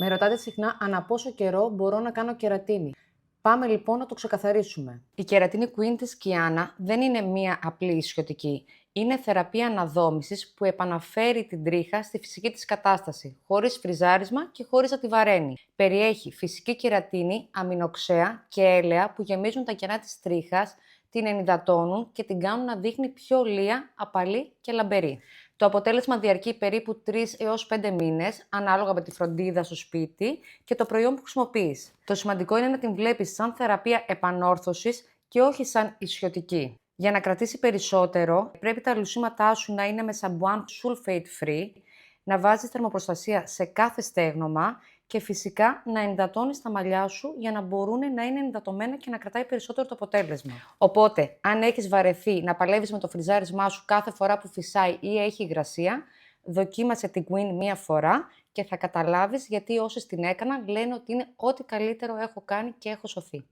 Με ρωτάτε συχνά ανά πόσο καιρό μπορώ να κάνω κερατίνη. Πάμε λοιπόν να το ξεκαθαρίσουμε. Η κερατίνη Queen της Κιάνα δεν είναι μία απλή ισιωτική. Είναι θεραπεία αναδόμησης που επαναφέρει την τρίχα στη φυσική της κατάσταση, χωρίς φριζάρισμα και χωρίς να τη βαραίνει. Περιέχει φυσική κερατίνη, αμινοξέα και έλαια που γεμίζουν τα κενά της τρίχας, την ενυδατώνουν και την κάνουν να δείχνει πιο λία, απαλή και λαμπερή. Το αποτέλεσμα διαρκεί περίπου 3 έως 5 μήνες, ανάλογα με τη φροντίδα στο σπίτι και το προϊόν που χρησιμοποιείς. Το σημαντικό είναι να την βλέπεις σαν θεραπεία επανόρθωσης και όχι σαν ισιωτική. Για να κρατήσει περισσότερο, πρέπει τα λουσίματά σου να είναι με σαμπουάν sulfate free, να βάζεις θερμοπροστασία σε κάθε στέγνομα και φυσικά να ενυδατώνεις τα μαλλιά σου για να μπορούν να είναι ενυδατωμένα και να κρατάει περισσότερο το αποτέλεσμα. Οπότε, αν έχεις βαρεθεί να παλεύεις με το φριζάρισμά σου κάθε φορά που φυσάει ή έχει υγρασία, δοκίμασε την Queen μία φορά και θα καταλάβεις γιατί όσες την έκαναν λένε ότι είναι ό,τι καλύτερο έχω κάνει και έχω σωθεί.